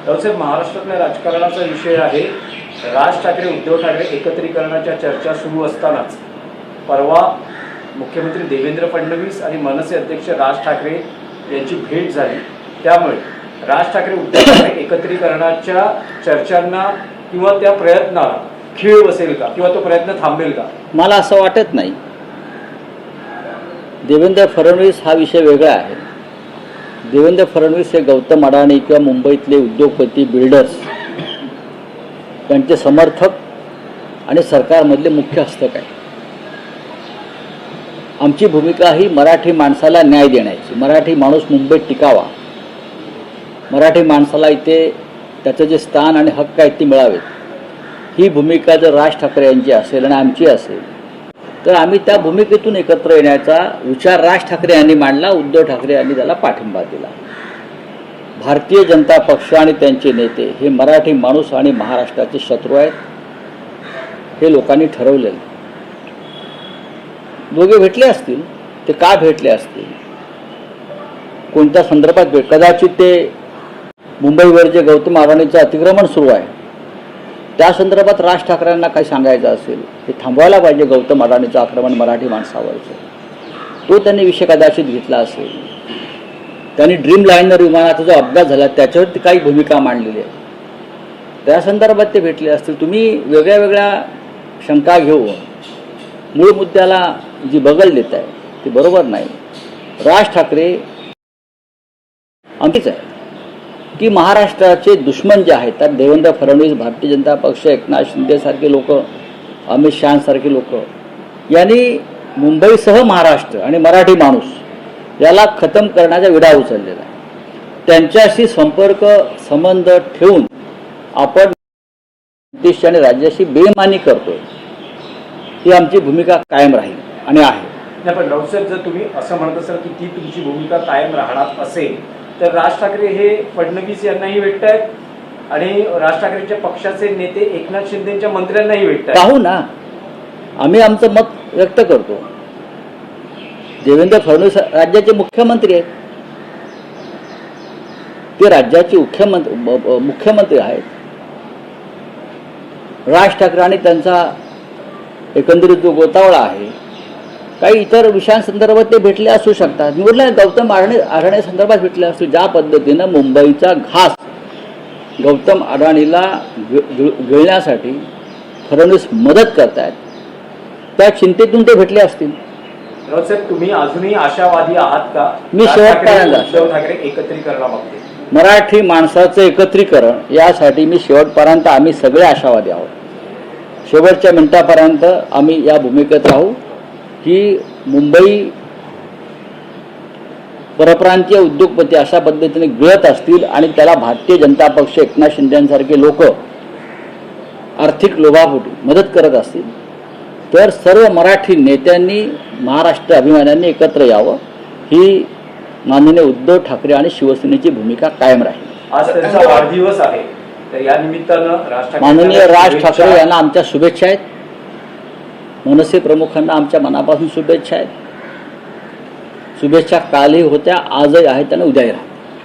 साहेब, महाराष्ट्रातल्या राजकारणाचा विषय आहे. राज ठाकरे उद्धव ठाकरे एकत्रीकरणाच्या चर्चा सुरू असतानाच परवा मुख्यमंत्री देवेंद्र फडणवीस आणि मनसे अध्यक्ष राज ठाकरे यांची भेट झाली. त्यामुळे राज ठाकरे उद्धव ठाकरे एकत्रीकरणाच्या चर्चांना किंवा त्या प्रयत्नाला खीळ बसेल का किंवा तो प्रयत्न थांबेल का? मला असं वाटत नाही. देवेंद्र फडणवीस हा विषय वेगळा आहे. देवेंद्र फडणवीस हे गौतम अडाणी किंवा मुंबईतले उद्योगपती बिल्डर्स त्यांचे समर्थक आणि सरकारमधले मुख्य हस्तक आहे. आमची भूमिका ही मराठी माणसाला न्याय देण्याची, मराठी माणूस मुंबईत टिकावा, मराठी माणसाला इथे त्याचं जे स्थान आणि हक्क आहेत ते मिळावेत, ही भूमिका जर राज ठाकरे यांची असेल आणि आमची असेल तर आम्ही त्या भूमिकेतून एकत्र येण्याचा विचार राज ठाकरे यांनी मांडला. उद्धव ठाकरे यांनी त्याला पाठिंबा दिला. भारतीय जनता पक्ष आणि त्यांचे नेते हे मराठी माणूस आणि महाराष्ट्राचे शत्रू आहेत, हे लोकांनी ठरवलेलं. दोघे भेटले असतील, ते का भेटले असतील, कोणत्या संदर्भात कदाचित ते मुंबईवर जे गौतम अडाणीचं अतिक्रमण सुरू आहे त्या संदर्भात राज ठाकरेंना काही सांगायचं असेल, हे थांबवायला पाहिजे गौतम अडाणीचं आक्रमण मराठी माणसावरचं, तो त्यांनी विषय कदाचित घेतला असेल. त्यांनी ड्रीम लाईनर विमानाचा जो अपघात झाला त्याच्यावरती काही भूमिका मांडलेली आहे, त्या संदर्भात ते भेटले असतील. तुम्ही वेगळ्या वेगळ्या शंका घेऊन मूळ मुद्द्याला जी बगल देत आहे ती बरोबर नाही. राज ठाकरे आमचीच आहे की महाराष्ट्राचे दुश्मन जे आहेत त्यात देवेंद्र फडणवीस, भारतीय जनता पक्ष, एकनाथ शिंदेसारखे लोक, अमित शहासारखे लोक यांनी मुंबईसह महाराष्ट्र आणि मराठी माणूस याला खतम करण्याचा विडा उचललेला आहे. त्यांच्याशी संपर्क संबंध ठेवून आपण देश आणि राज्याशी बेईमानी करतोय, ही आमची भूमिका कायम राहील आणि आहे. नाही, पण राऊतसाहेब, जर तुम्ही असं म्हणत असाल की ती तुमची भूमिका कायम राहणार असेल तर राज ठाकरे हे फडणवीस यांनाही भेटत आहेत आणि राज ठाकरेंच्या पक्षाचे नेते एकनाथ शिंदेच्या मंत्र्यांनाही भेटत आहेत. पाहू ना, आम्ही आमचं मत व्यक्त करतो. देवेंद्र फडणवीस राज्याचे मुख्यमंत्री आहेत, ते राज्याचे मुख्यमंत्री आहेत. राज ठाकरे आणि त्यांचा एकंदरीत जो गोतावळा आहे, काही इतर विषयांसंदर्भात ते भेटले असू शकतात. निवडल्या गौतम अडाणी संदर्भात भेटले असतील. ज्या पद्धतीनं मुंबईचा घास गौतम अडाणीला गिळण्यासाठी फडणवीस मदत करतायत, त्या चिंतेतून ते भेटले असतील. राऊतसाहेब, तुम्ही अजूनही आशावादी आहात का? मी शेवटपर्यंत उद्धव ठाकरे एकत्रीकरणाबाबतीत, मराठी माणसाचं एकत्रीकरण यासाठी मी शेवटपर्यंत आम्ही सगळे आशावादी आहोत. शेवटच्या मिनिटापर्यंत आम्ही या भूमिकेत राहू की मुंबई परप्रांतीय उद्योगपती अशा पद्धतीने गिळत असतील आणि त्याला भारतीय जनता पक्ष, एकनाथ शिंदेसारखे लोक आर्थिक लोभापोटी मदत करत असतील तर सर्व मराठी नेत्यांनी, महाराष्ट्र अभिमान्यांनी एकत्र यावं, ही माननीय उद्धव ठाकरे आणि शिवसेनेची भूमिका कायम राहील. आज त्यांचा वाढदिवस आहे, तर या निमित्तानं माननीय राज ठाकरे यांना आमच्या शुभेच्छा आहेत. मनसे प्रमुखांना आमच्या मनापासून शुभेच्छा आहेत. शुभेच्छा कालही होत्या, आजही आहेत आणि उद्याही राहतील.